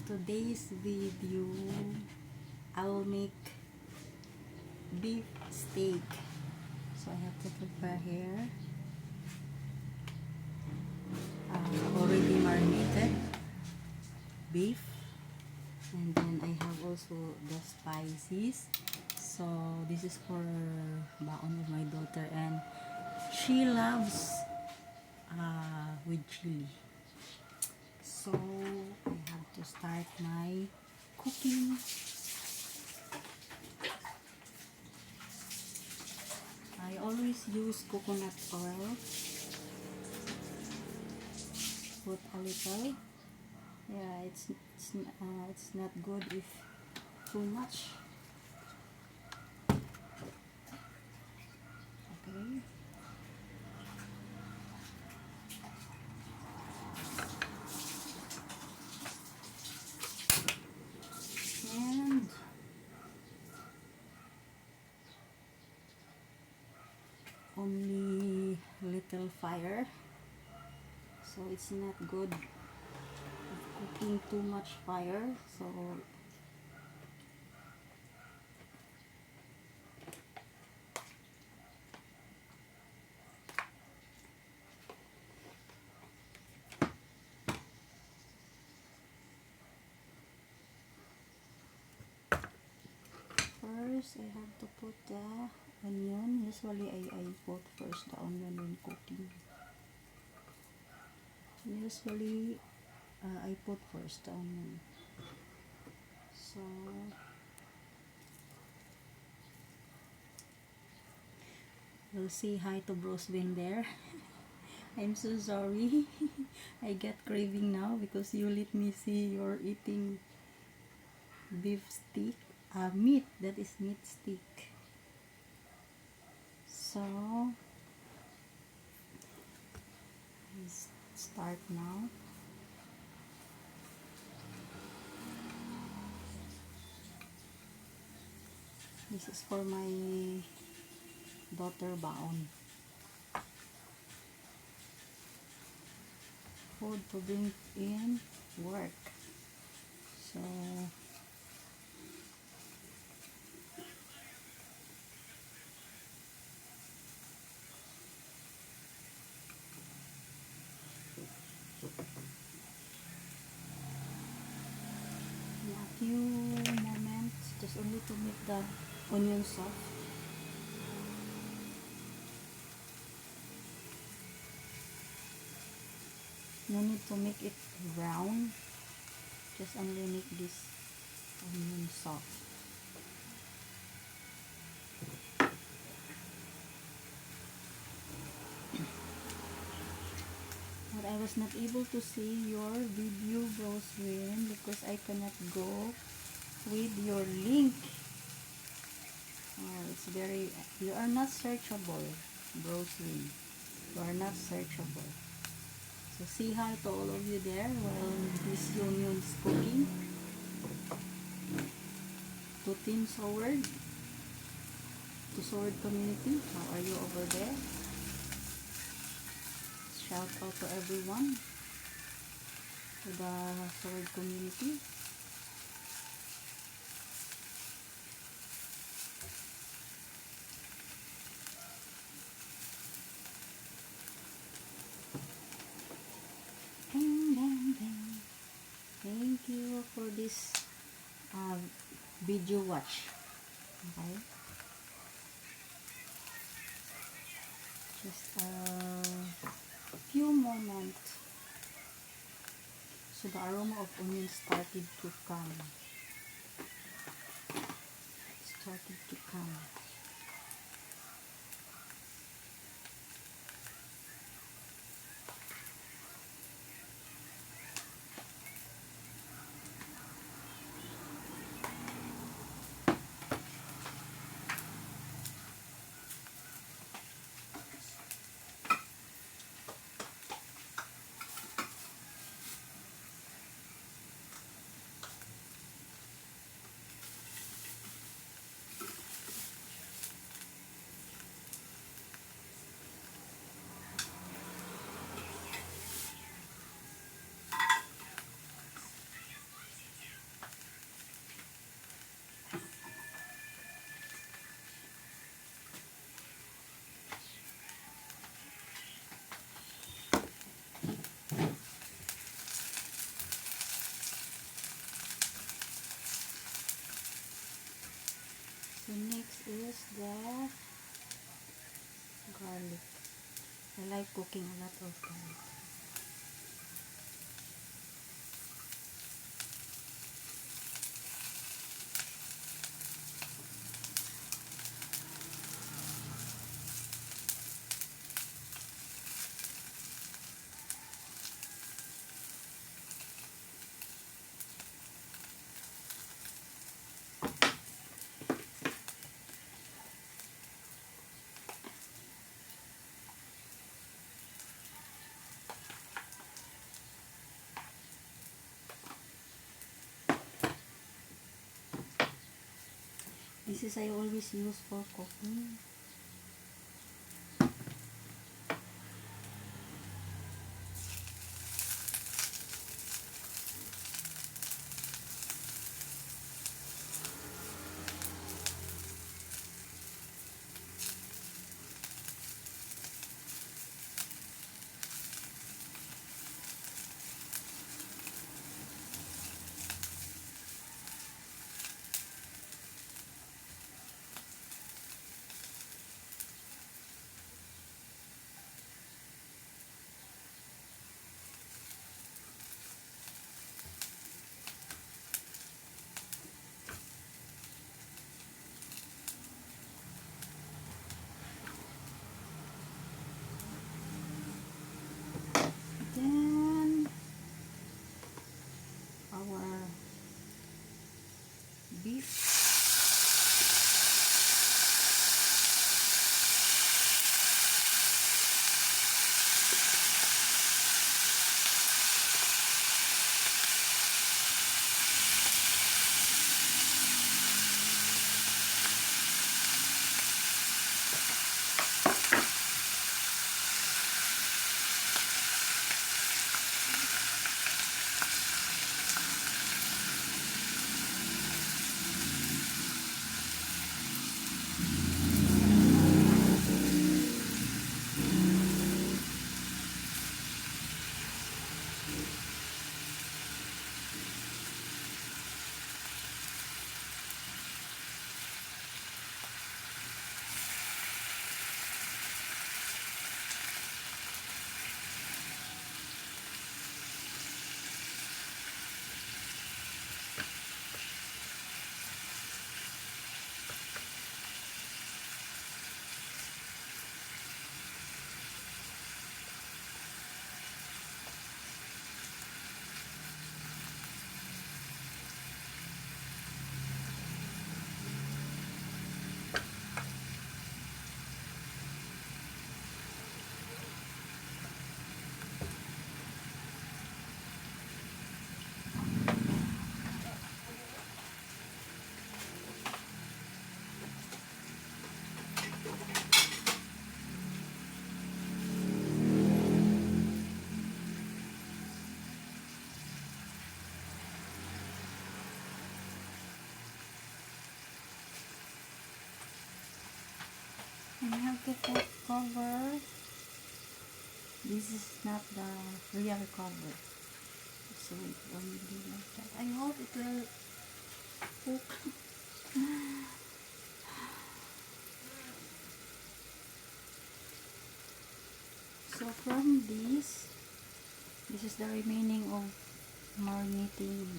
today's video, I'll make beef steak. So I have to prepare here already marinated beef, and then I have also the spices. So this is for baon of my daughter, and she loves with chili. So I have to start my cooking. I always use coconut oil. Put a little. Yeah, it's not good if too much. Okay. And only little fire, so it's not good cooking too much fire. So first I have to put the onion. Usually I put first the onion when cooking. Usually I put first the onion. So we'll say hi to Brosvin there. I'm so sorry. I get craving now because you let me see you're eating beef steak. Meat, that is meat steak. So let's start now. This is for my daughter baon. Food to bring in work. So in a few moments, just only to make the onion soft. No need to make it brown, just only make this onion soft. But I was not able to see your video, Broswin, because I cannot go with your link. Oh, it's very, you are not searchable, Broswin. You are not searchable. So say hi to all of you there while this onion is cooking. To Team Sword, to Sword community, how are you over there? Shout out to everyone, to the Sword community. Bang, bang, bang. Thank you for this video watch. Okay, just a few moments. So the aroma of onion started to come. start cooking a lot of garlic. This is I always use for cooking. Then our beef. And I have to put cover. This is not the real cover. So it won't be like that. I hope it will cook. So from this is the remaining of marinating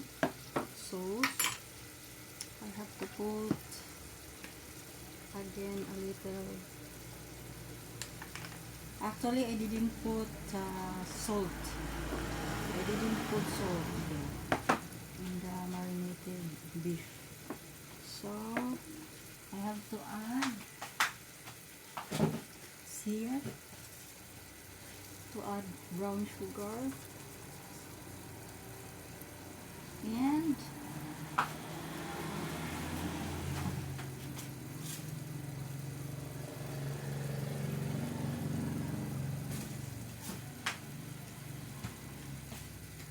sauce. I have to put again a little. Actually, I didn't put salt. I didn't put salt in the marinated beef. So I have to add here to add brown sugar and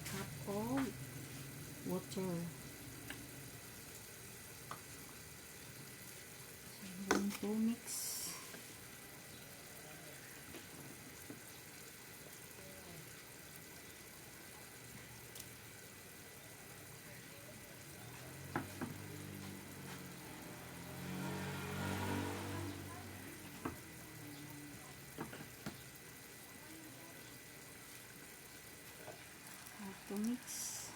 cup of water. So I'm going to mix. mix.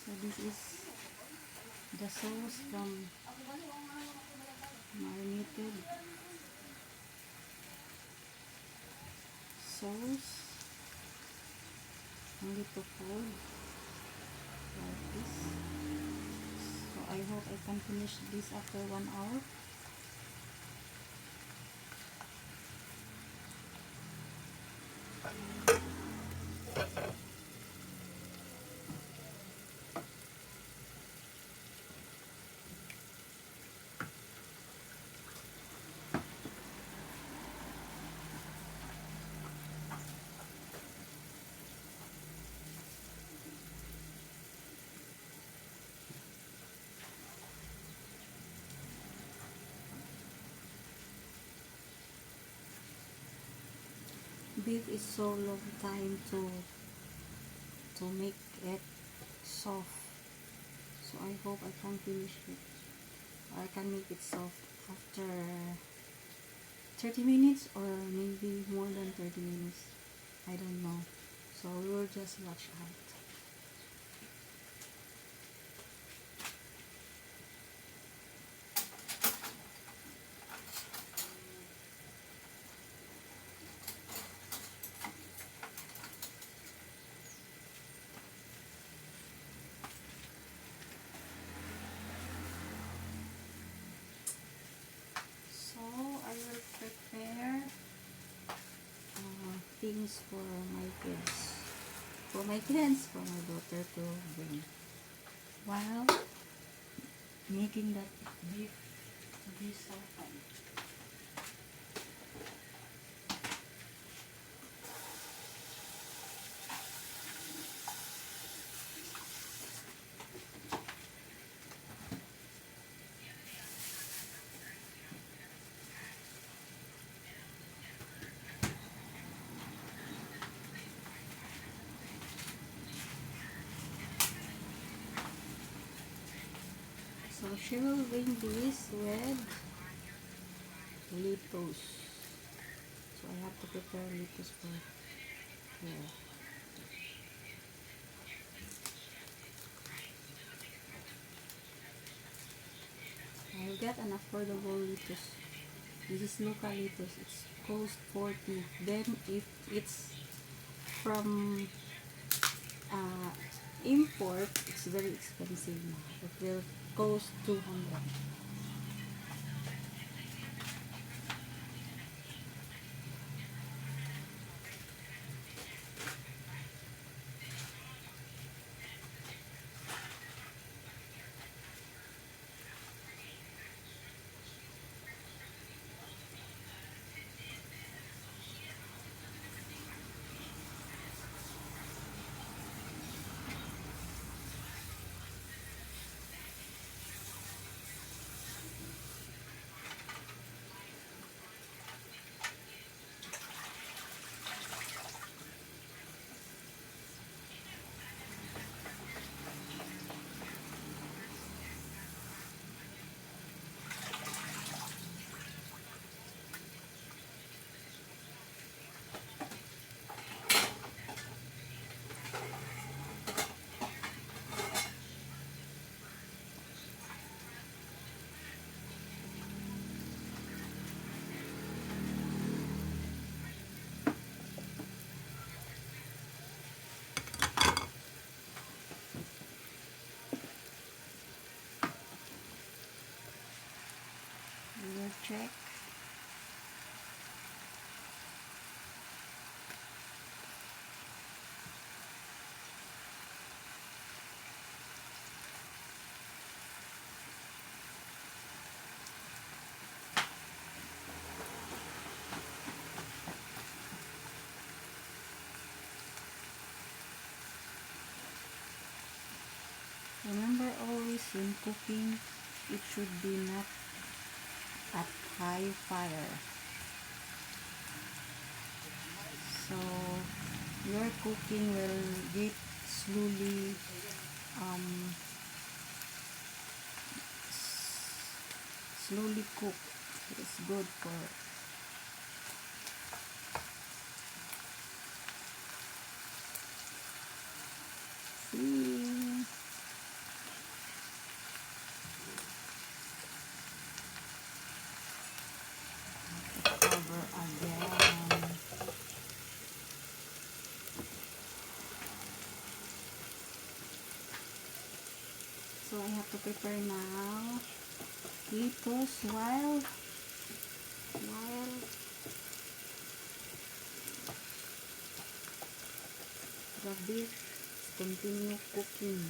So this is the sauce from marinated sauce. Only to fold like this. So I hope I can finish this after 1 hour. Beef is so long time to make it soft. So I hope I can finish it. I can make it soft after 30 minutes or maybe more than 30 minutes. I don't know. So we will just watch out. So I will prepare things for my kids. For my kids, for my daughter to bring. While making that beef to be softened. So she will bring this with lettuce. So I have to prepare lettuce for her. I'll get an affordable lettuce. This is local lettuce. It's cost 40. Then if it's from uh, import, it's very expensive now. It will cost 200. We will check. Remember always when cooking, it should be not at high fire. So your cooking will get slowly um, slowly cooked. It's good for see. Cover again. So I have to prepare now lettuce while the beef continue cooking.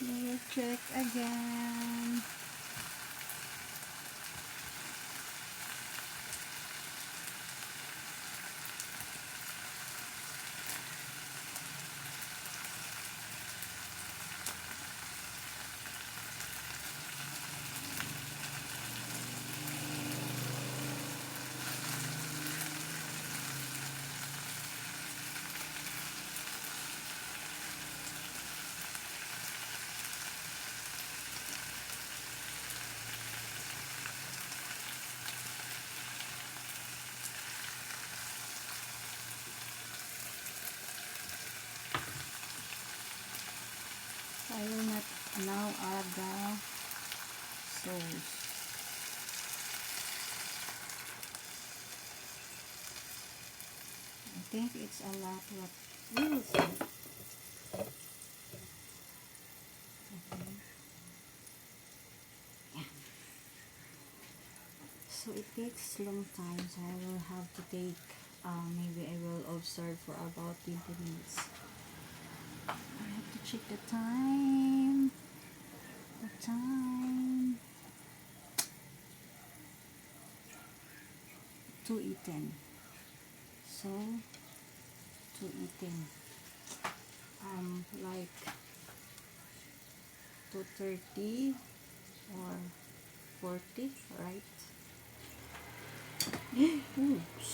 We'll check again. I will not now add the sauce. I think it's a lot, but we will see. Okay. Yeah. So it takes long time, so I will have to take, maybe I will observe for about 20 minutes. I have to check the time. The time. 2:10. So 2:10. Like 2:30 or 40, right? Oops.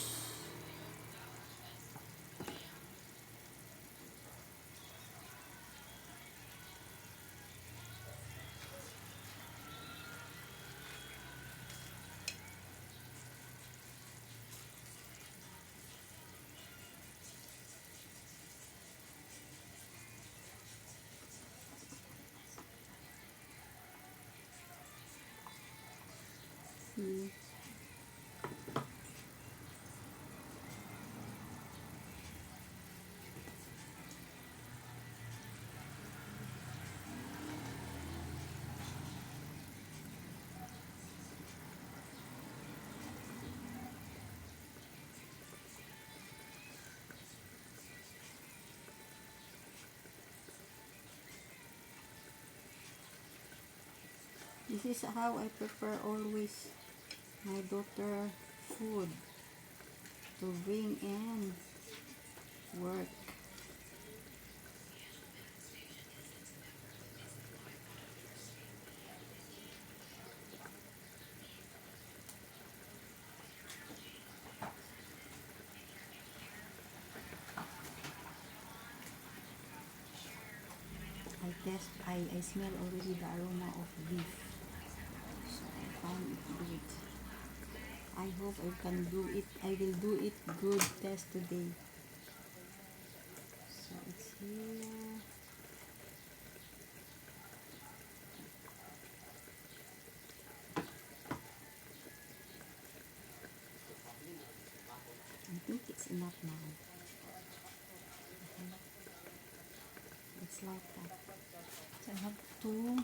See. This is how I prepare always my daughter food to bring in work. I smell already the aroma of beef. So I found it good. I hope I can do it. I will do it good test today. So it's here. I think it's enough now. Okay. It's like that. So I have to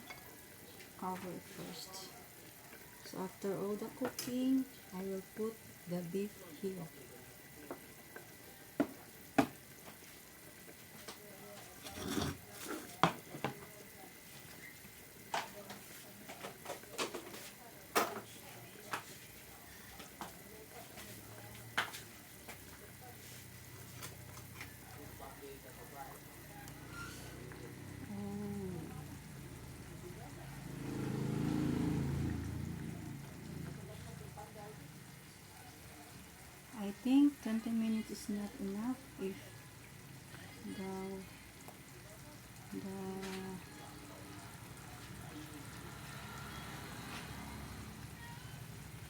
cover it first. So after all the cooking, I will put the beef here. Oh. 20 minutes is not enough if the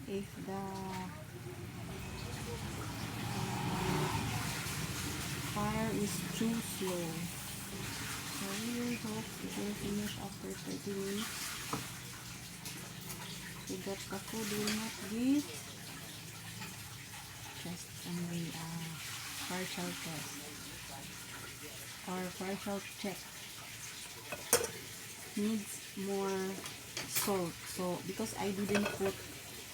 if the fire is too slow. So we will hope it will finish after 30 minutes. So that the food will not get just only a partial test or partial check. Needs more salt. So because I didn't put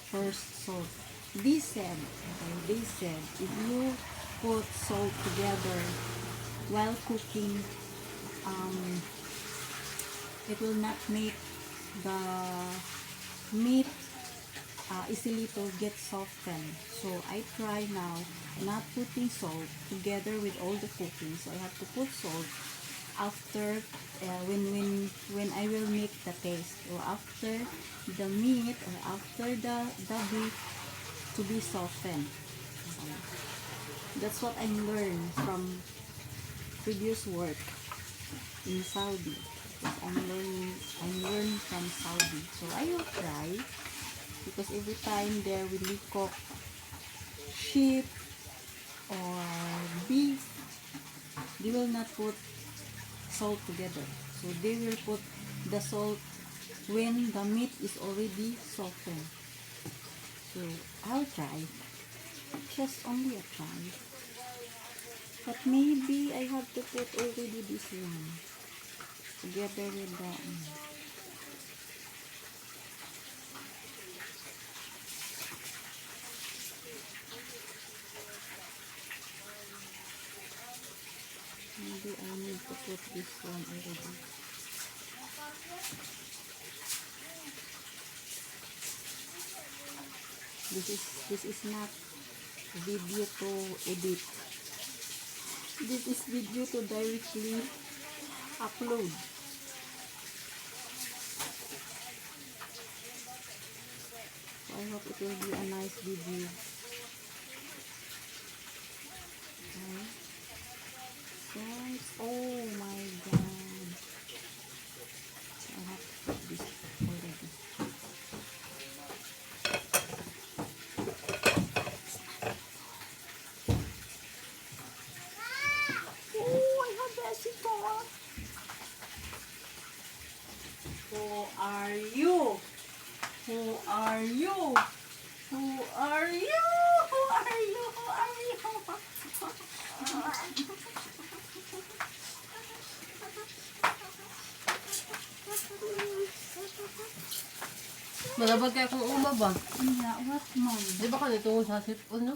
first salt, they said if you put salt together while cooking, it will not make the meat easily to get softened. So I try now not putting salt together with all the cooking. So I have to put salt after when I will make the taste, or after the meat or after the beef to be softened. So that's what I learned from previous work in Saudi. I'm learning from Saudi. So I will try, because every time there when we cook sheep or beef, they will not put salt together. So they will put the salt when the meat is already softened. So I'll try. Just only a try. But maybe I have to put already this one together with the maybe I need to put this one already. This is not video to edit. This is video to directly upload. So I hope it will be a nice video. Okay. Guys, oh my god. So I have to put this already. Who are you? Who are you? Who are you? Who are you? Who are you? Malabag kaya kung uma ba? What, mom? Di ba ka nito sa sipon, no?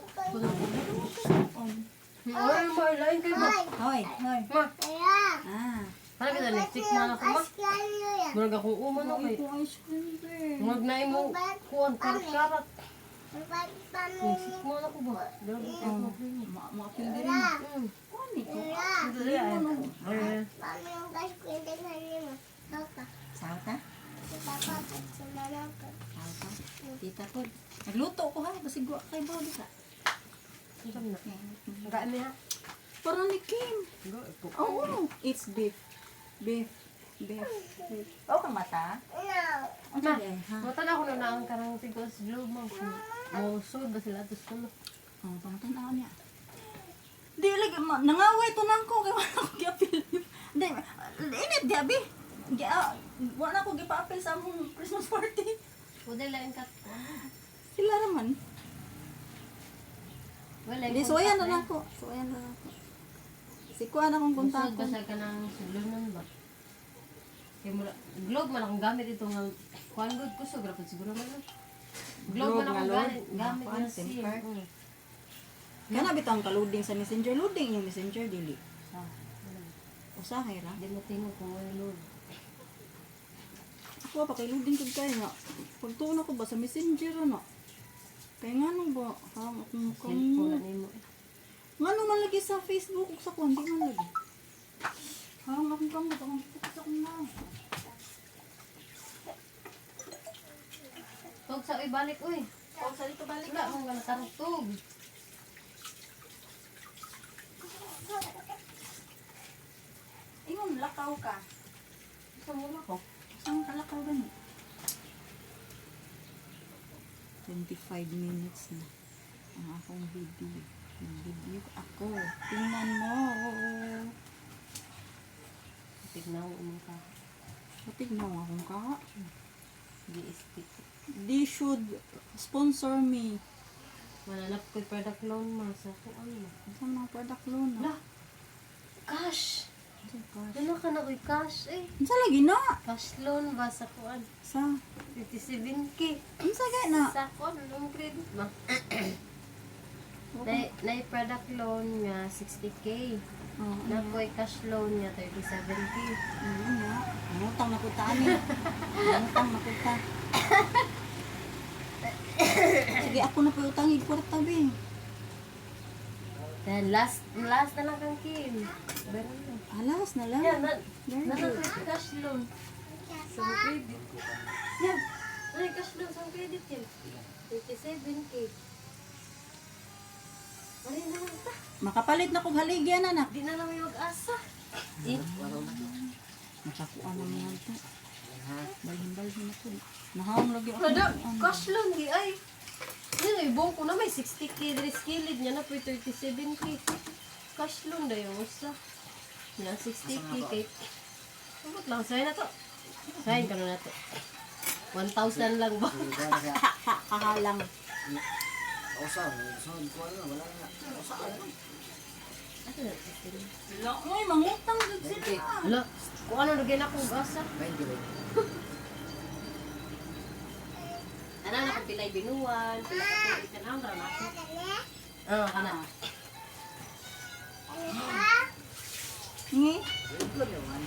On. Ay, marlain kayo ba? Hoy, hoy. Ma, Ah. parang kita lipstick man ako, ma. Murag akong uma, no? Kay, Ice cream there. murag na imo kuwan, karat-karat. Lipstick man ako ba? Grabe kayo mo. Maapil din rin. Kuhan ito. Ay, Salta? Salta? Tita ko. Nagluto ko ha. Basi guwa kay Bobby ka. ang sabi na. Hanggaan niya. Parang ni Kim. Go, ito. Oh, it's beef. Beef. Beef. Oh, kang mata? Ang Ma, sabi ha? matala ko na ang karang sigos globe mo. Musod ba sila? Tapos ko no. Oh, pangtanaw niya. Di lagi nangaway to nang ko kay wala ko giapil. Di init gabi. Wala ko gipaapil sa among Christmas party. Pwede lang kat ko. Sila raman. Wala. Di suwayan na lang ko. Suwayan na lang ko. Si kuan akong Musod kontak ba sa kanang sulunan ba? Kaya mula, globe man akong gamit ito nga kuhan good ko so grabe siguro man. Globe man akong gamit Kuan, na SIM SIM. card. Kana bitang ka-loading sa Messenger. Loading yung Messenger dili. Usahay ra. Di mo tingog kung may load. Ako pa kay loading kag kay nga. Pagtuon ako ba sa Messenger ano? Kaya nga nung ba harang akong Cellphone na kamo. nimo. Nga nung man lagi sa Facebook ug sa kuan di man lagi. Harang akong kamo akong sa akong na. Tog sa ibalik uy. Oh, sa dito balik Wala mong gana karugtog. ka? Gusto mo na ko? Saan kalakaw gani? 25 minutes na ang akong video. Nag-video ako. Tingnan mo. Tignan mo ka. Tingnan mo akong ka. GSP. They should sponsor me. Mananap ko yung product loan ma sa kuan mo. Saan mga product loan? La! Cash! Saan cash? Ano ka na ko'y cash eh? Saan lagi na? Cash loan ba sa kuan? Sa? 57K. Saan gana? Sa kuan, anong credit ma? Na product loan nga 60K. Oo. Na ko'y cash loan nga 37K. Ano na? Mangutang na kuta ni. Mangutang na kuta. Sige, ako na po utangin kwarta be. Then last na lang kang Kim. Meron na. Alas na lang. Yan, Very na good. cash loan. Sa credit. Yan, na cash loan sa credit yan. 37K. Ay na lang ta. Makapalit na kong haligyan anak. Di na lang may mag-asa. Eh, Nakakuha na mo ito. Balhin-balhin ako. Nahawang lagi ako. kada cash loan di ay. Yan, ibong ko na may 60K diri skilid niya na po 37K. Cash loan na yung usa. Na 60K kay. Sabot lang, sayo na to. Sayin ka na to. 1,000 lang ba? Kahalang. Uy, mangutang din sila. Ala, kung ano lagyan ako asa. Ano na kung pilay binuan, pilay ka po, ikanang rana ako. Ah, kana. Ngi?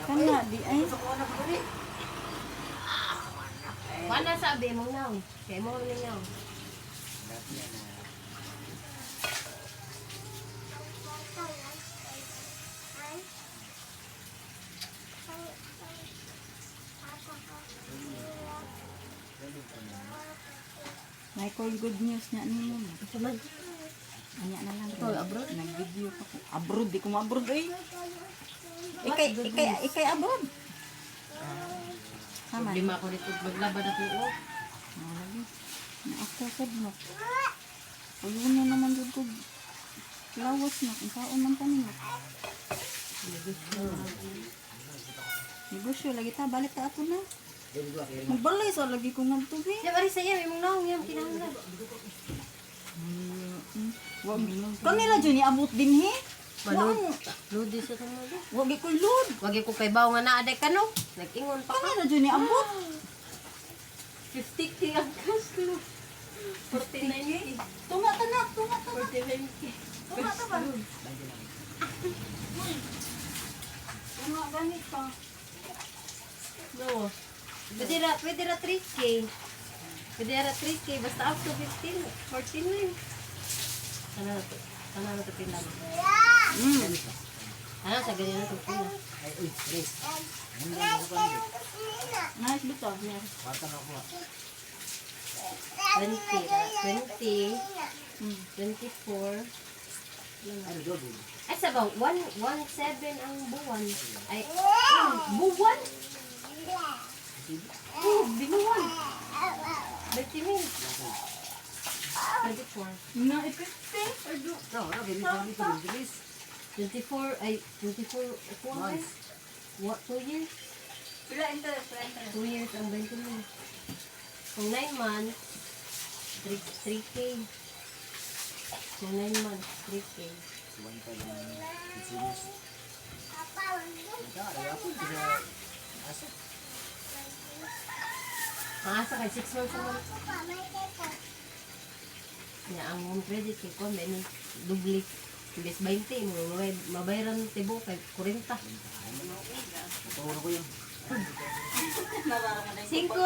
Kana, di ay. Mana sabi mo naw? Kaya mo ninyo. Michael, good news niya ni mo. Saman. Anya na lang. Ito, abroad? Nag-video ka ko. Abroad, di ko ma-abroad eh. Ikay abroad. Sama. Problema ko dito, maglabad ako o. Lagi. Na ako sad no. Uyun na naman jud ko. Lawas na kung saan man tanin. Negosyo lagi ta balik ta ato na. Magbalay sa lagi ko nagtubi. Yan, bari sa iya, may mong naong yan, kinahanglan. Kanila dyan ni abot din he. Balod. Lodi sa tamo do. Wag ko load. Wagi ko kay bawo nga naaday ka no. Nag-ingon pa ka. Kanila dyan ni abot. 50K ang cash ko. 49K. Tunga tanak, tunga tanak. 49K. Tunga ta ba? Tunga ganit pa. No. Pwede ra 3K. Pwede ra 3K. Basta up to 15. 14 na yun. Ano na to? Ano na to pila mo? Ano sa ganyan na to pila? Nice bito. 20. 24. Ay, sabaw. 1.7 ang buwan. Ay, buwan? Binuwan. 20 minutes. 24. Na ipiste. 24, ay, 24, 4 months? What, 2 years? Pila interest, pila interest. 2 years ang 20 minutes. Kung 9 months, 3K. Kung 9 months, 3K. Ang asa kay 6 months naman. Ya, ang home credit kay ko, may ni dubli. Imbes 20, mabayaran tibo kay 40. 5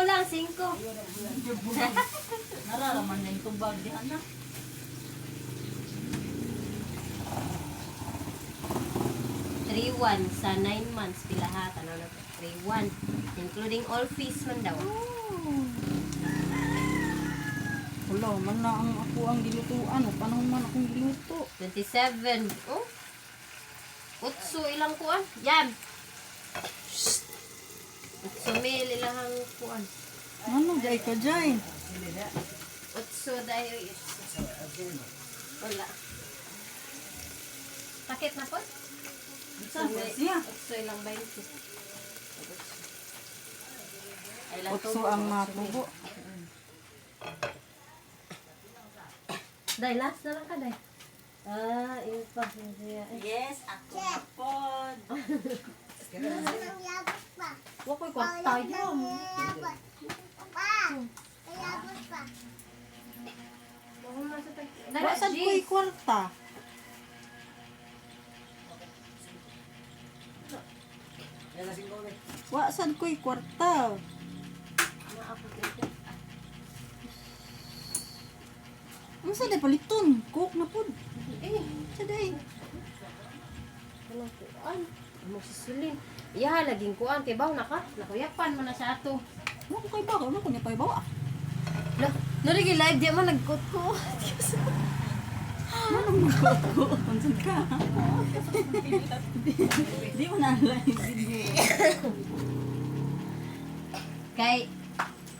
lang, 5. Nararaman na yung tubag di anak. 3-1 sa 9 months pilahat. Ano na to? 3-1. Including all fees man daw. Wala, man na ang ako ang gilutuan. O panahon man akong giluto. 27. Oh? Utso ilang kuan? Yan. 8,000 ilahang kuan. Ano, jay ka, jay? 8 dayo is. Wala. Sakit na po? Saan ba siya? 8 ilang 20. Ay, lang Otso tubo, ang 8,000. matubo. Day, last na lang ka, Day. Ah, yun pa. Yun siya. Yes, ako na pod. Huwag ko'y kwarta yun. Wasan ko'y kwarta? Wasan ko'y kwarta? Ano sa day paliton? Cook na pod. Sa day. Anong kuan? Ano sisulin? Iya, laging kuan. Kay baw na ka. Nakuyapan mo na sa ato. Ano ko kay bago? Ano ko niya pa ibawa? Lah, narigi live di man nagkot ko. Ano mo ko? Pansad ka. Di mo na live video. Kay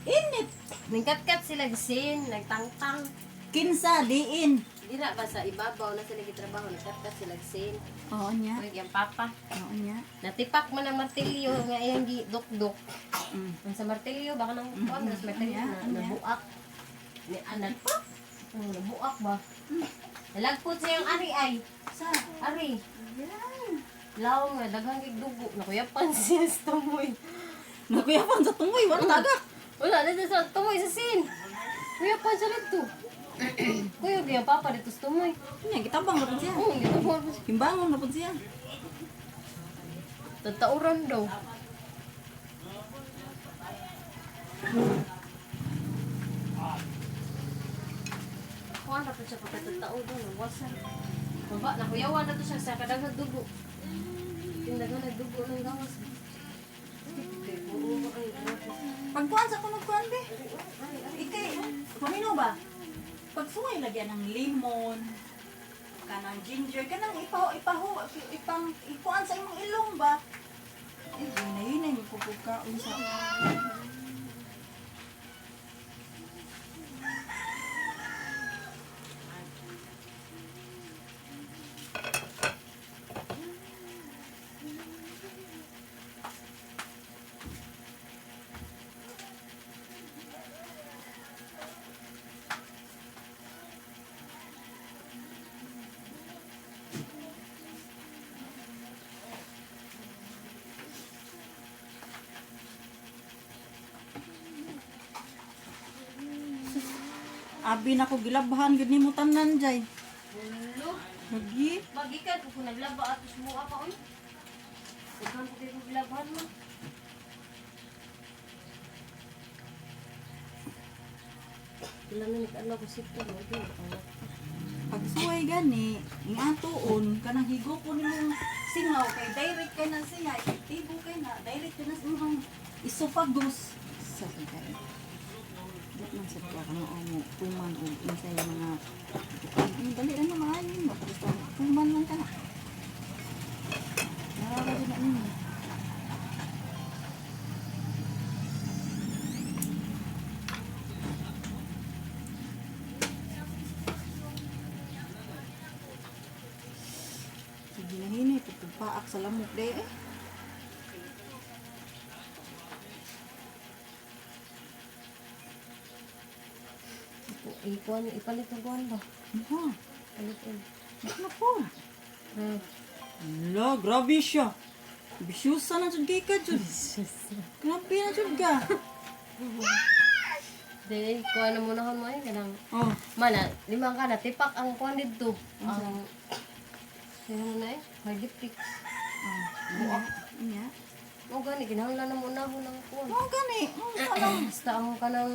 Init. ningkat-kat sila gisin, nagtangtang. Kinsa, diin. Dira ba sa ibabaw na sila gitrabaho, nagkat-kat sila gisin. Oo niya. Uy, yung papa. Oo niya. Natipak man ang martilyo nga iyang gidok-dok. Mm. Ang sa martilyo baka nang kuan sa martilyo Yeah, na nabuak. Ni anak pa. Nabuak ba? Nalagpot siyang ari ay. Sa? Ari. Yan. Law nga daghang gigdugo. Nakuyapan siya sa tumoy. Nakuyapan sa tungoy. Wala tagak. Wala na sa tumoy sa sin. Kuyapan siya dito. Kuyog yung papa dito sa tumoy. Niya, kitabang na po siya. Oo, gito mo. Kimbangon na po siya. Tatauran daw. Kuha na po siya pagkatatao daw. Wasan. Baba, nakuyawan na to siya sa kadang nagdugo. Tindagan nagdugo ng gawas. Pagkuhan sa kunag-kuhan, be. Ikay, kumino ba? Pagsuway lagyan ng limon, kanang ginger, kanang ikuan sa imong ilong ba? Eh, yun na yung pupukaon sa... Abi na ko gilabhan, gud nimo tanan jay. Hello? Lagi. Magikan ko kung naglaba at sumuha pa uy. Huwag ko kayo naglabahan mo. Ilang na nag-alaw ko sito mo. Pagsuway gani, ingatuon, kanang higupon nimong singaw, kay direct kay na siya, effective kay na, direct kay na sa imong esophagus. Sa kay. Dot man sa tuwa kang mo, tuman o insay mga dali na maanin mo, basta tuman lang ka na. Nararamdaman na ninyo. Sige na hini, pagpaak sa lamok de eh. Ipalit na buwan ba? Aha, Palitin. ano po? Hmm. Ala, grabe siya. Bisyusa na jud kay ka jud. Grabe na jud ka. Then, kuha na muna ko mo eh. Kanang, Oh, mana, limang ka na, tipak ang kuha dito. Ang, sino mo na eh? Magipik. buak. Iya. O gani, ginahanglan na muna ako ng kuha. Mo gani, mo salam. Basta ang kanang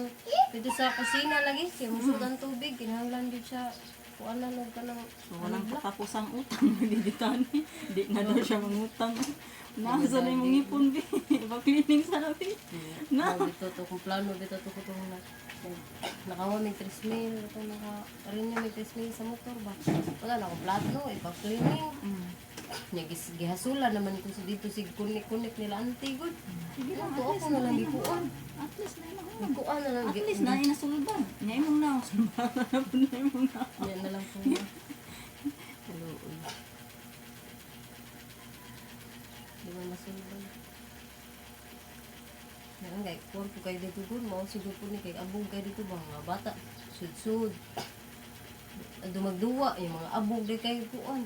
dito sa kusina lagi, kaya musudan tubig, ginahanglan din siya. Kuha na nung kanang, So, walang katapusang utang dito ni. Di na daw siya mangutang. Nasa na yung ngipon bi. Iba-cleaning sa nabi. Na. dito to, kung plano dito to ko itong nakawa may 3,000, ito naka, rin niya may 3,000 sa motor ba? Wala na akong plano, iba cleaning. Mm. Nya gihasula naman ko sa dito sig kunik-kunik nila auntie good. Sige lang, Ito at least ako na lang na gikuan. At least na imong. Gikuan na lang. At least na inasulban. Nya imong na. Sulban na po na imong na. Yan na lang po. Hello. Di ba masulban? Yan kay kuan ko kay dito good mo siguro po ni kay abog kay dito ba mga bata sud-sud. Dumagduwa yung mga abog di kay kuan.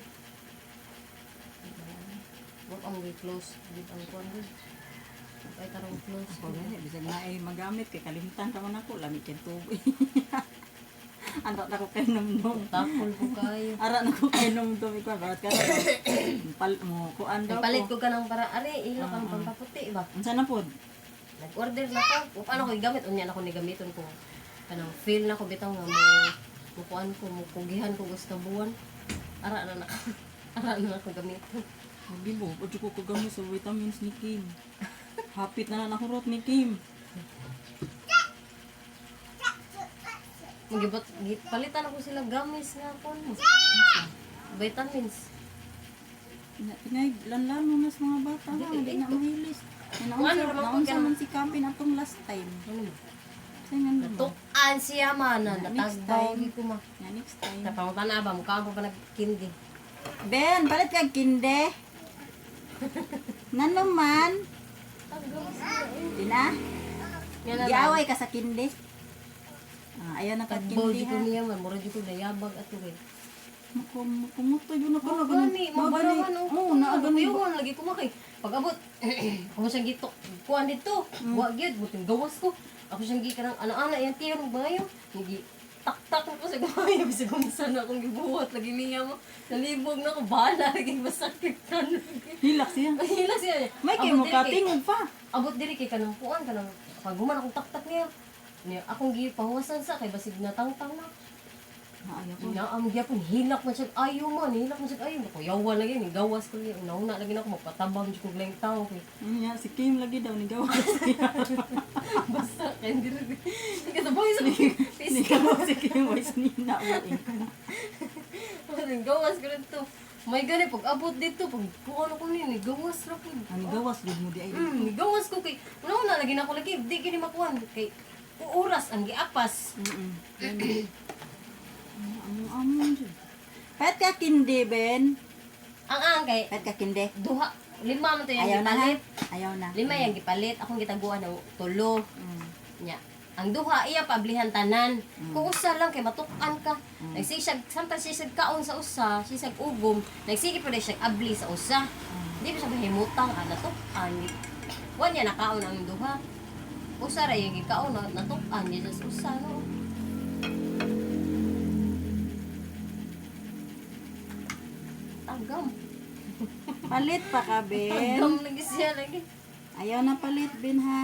Wag ang close dito ang kuan good. Kay tarong close. Ako gani bisag na ay magamit kay kalimtan ra man ako lamig kay tubig. Ando na ko kay numdum. Tapol po kayo. Ara na ko kay numdum ikaw barat ka. Pal mo kuan daw Palit ko. ko ka ng para are ilo kang pampaputi ba. Unsa na pod? Nag-order na ko. Kung paano ko igamit unya na ko ni gamiton ko. Kanang feel na ko bitaw nga mo mukuan ko mukugihan ko gusto buwan. Ara na ara na ko gamiton. Hindi mo, pwede ko kagamit sa vitamins ni Kim. Hapit na na nakurot ni Kim. Magibot palitan ako sila gamis nga kon. Vitamins. Pinay, lanlan mo mas mga bata ha, hindi na mahilis. Naunsa man si Kapin atong last time. Ano mo? Sa nga naman. Tukan siya man na Next natagbaw time. ko ma. Nga next time. Tapang na ba mukha ko pa nagkindi. Ben, balit kag kinde. Nanuman. Di na? Yan na lang. Giaway ka sa kinde. Ayaw na kag Tagbaw kinde di ko ha. niya man mura di ko dayabag ato eh. Kumuto yun ako na Gani, mabaraman ang Oo, naagani. Ayun, lagi ko makay. Pag-abot, ako siyang gitok. Kuhan dito. Wa gyud buting gawas ko. Ako siyang gi kanang ana-ana yang tiyo ng bayo. Nigi tak-tak ko sa bayo bisag kung saan akong gibuhat lagi niya mo. Nalibog na ko bala lagi masakit kan. Hilak siya. Hila siya. May kay mo katingog pa. Abot diri kay kanang kuan kanang pag guman akong tak-tak niya. Niya akong gi pahuwasan sa kay basig natangtang na. Ayaw ko. Naam gyapon hilak man siya ayo man hilak man siya ayo ko yawa lagi ni gawas ko ni nauna lagi na ako magpatabang jud ko lang tao kay Nya si Kim lagi daw ni gawas. basta kay hindi lagi kasi boy sa Ni fisik gawas si Kim voice ni na mo. gawas ko rin to may gani pag abot dito pag kuha ko ni gawas ra ko Ani gawas gud mo di ay. ni gawas ko kay nauna lagi na ako lagi di gini makuan kay oras ang giapas Amon jud. Pet ka kinde Ben. ang kay Pet ka kinde. duha lima man to yung Ayaw na ha. gipalit Ayaw na. lima yung gipalit akong gitaguan ng tulo Mm. nya ang duha iya pablihan tanan kung usa lang kay matukan ka nagsisag samtang sisag kaon sa usa sisag ugom nagsige pa siya abli sa usa di ba siya mahimutang natukan wa niya nakaon ang duha usa ra yung gikaon natukan niya sa usa no tagam Palit pa ka Ben. tagam lagi siya lagi Ayaw na palit Ben ha.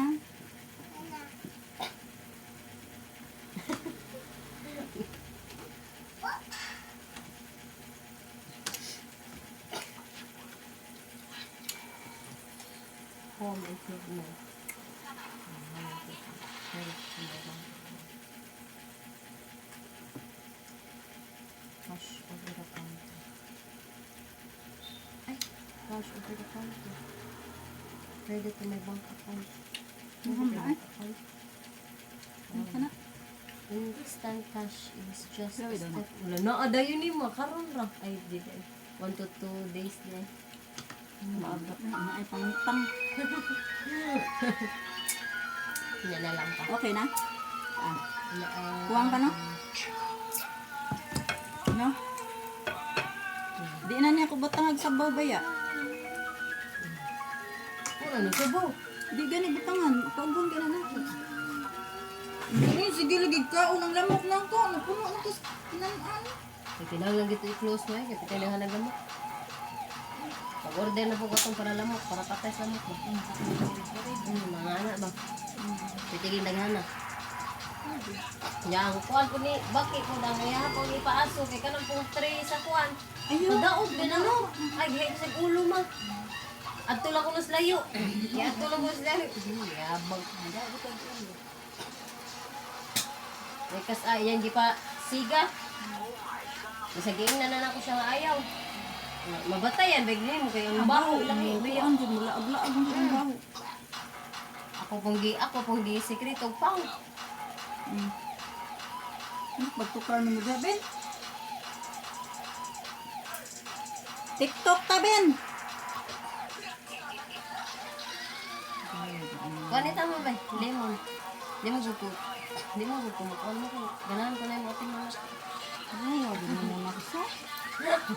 home improvement cash over the counter ay cash over the counter credit to my bank account Bank account Ano ka na? instant cash is just Grabe daw na. wala na ada yun ni makaron ra ay di ay 1 to 2 days na maaga Ay pangtang. yan na lang pa Okay na? na Kuwang ka no? No? Di na niya ako butangag sabaw ba ya? ano subo Di gani butangan. Pagong ka na na. Hindi, sige lagi ka. Unang lamok na ko. Napuno na ko. Kinanaan. kay kinahanglan gito i-close mo kay kinahanglan na gamot pag-order na po katong para lamok para patay sa lamok mga anak ba pitigin naghana yang kuan ko ni bakit ko dang ya ko ni paaso kay kanang pong tray sa kuan Ayun. daog din ano ay gihay sa ulo ma adto lang ko nos layo ya adto lang ko nos layo yabang Rekas yan di pa siga. Isaging na ko siya nga ayaw. Mabatayan, bigli mo kayo ang baho lang eh. Biya. Ang dyan, laag-laag ang dyan baho. Ako pong di sekreto pang. Magtukar mo dyan, Ben. TikTok ta, Ben. Kanita mo ba? Lemon. Lemon gusto. Lemon gusto mo. Ano ko? Ganahan ko na yung ating mga. Ay, wag mo muna ko sa.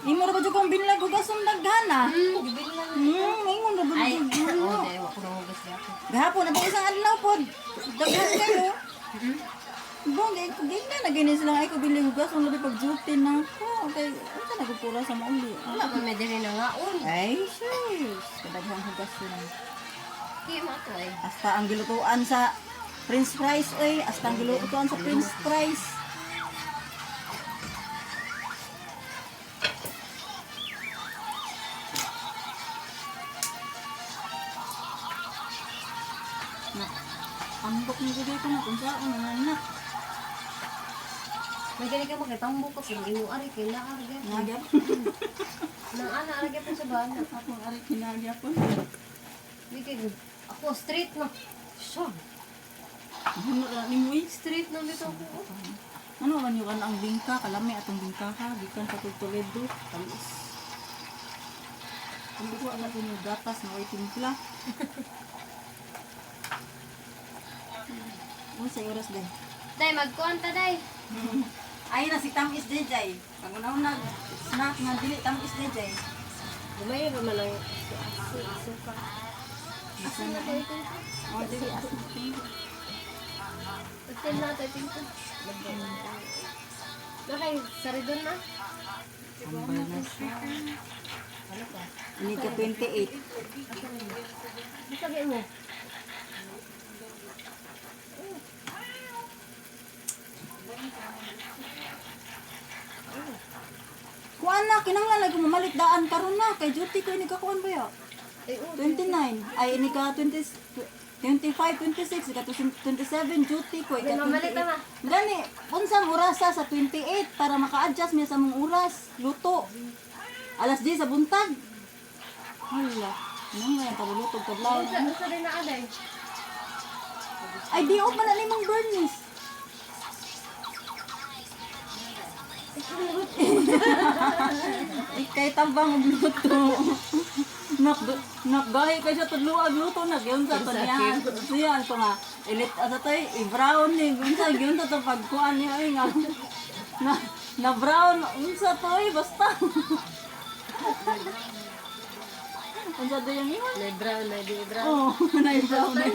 Imo ra ba jud kong binlag og asong daghana? Gibil lang. Ingon ra ba Ay, jud? oo, dahil ako nang hugas niya ako. Gahapon na ba isang adlaw pod? Daghan kayo. Bong, di na gini sila ay ko bili hugas ang labi pag duty na ko. Okay, unsa nagpura sa mauli? Wala pa may diri na nga. Ay, shush. Kadaghang hugas sila. Kaya mo ito eh. Hasta ang gilutuan sa French fries, oy. Hasta ang gilutuan sa French fries. Na, ambok ni gudi ko na kung saan na na. May gani ka makitang bukas. Ang imo ari kay naarga. Nagyap. Nang ana arga pa sa bana. Akong ari kinagyap po. Di kay ako street na. So, Ano ra ni mo? street na dito ako. Ano man yung ang bingka, kalami atong bingka ha, gikan sa Toledo, talis. Ang buko ang yung gatas na way timpla. Ano sa oras day? Day, magkuhan ta, day. Ay na si Tamis DJ. Pag una snack nga dili Tamis DJ. Lumay ba man ang suka. Isa na Tayo ito. oh dili aspi. Pagtil na tayo ito. Nakay, saridon na. Ambal na siya. Ano pa? Ini ka 28. Ano sabi mo? Kuan na kinanglan lagi mamalit daan karon na kay duty ko ini ka kuan ba ya? Ay, oo. 29. Ay ini ka 20 25, 26, ika 27 duty ko, ika May mamalit 28. na. Gani, unsang orasa sa 28 para maka-adjust niya sa mong oras, luto. Alas 10 sa buntag. Hala, nang nga yung pagulutog kadlaw. Ano sa rin na aday? Ay, di off man na limang burnies. Ikay tabang og luto. Nakgahi kay siya tudluag luto na gyud sa taniyan. Siyan ko nga ilit asa tay i-brown ni unsa gyud sa pagkuan niya ay nga na brown unsa toy basta. Unsa do yung iwan? May brown, may di brown. Oh, na-brown na.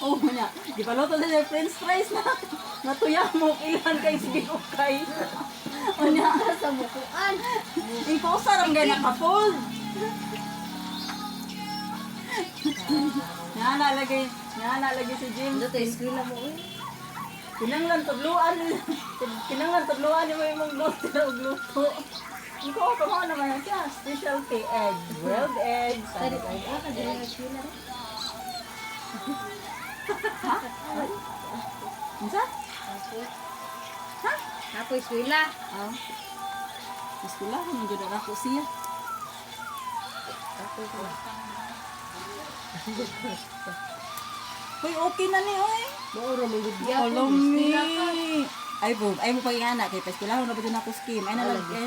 Oh, nya. Di pa luto sa french fries na. Natuya mo ilan kay sige okay. O nya sa bukuan. Imposa ram gay naka-fold. Nalagay si Jim. Ano to, eskwela mo eh. Kinanglan tudluan ni mo imong luto og luto. Iko ko mo naman siya, specialty egg, grilled eggs. Tadi ko, kadiri nga eskwela rin. Unsa? Tapos, Ha? ako eskwela. Ah. Eskwela ko man jud ako siya. Tapos, Hoy, okay na ni oy. mauro mong gudya. Kolommi. Ay mo pag ingana kay peskulahan na ba dyan ako scheme. Ay nalag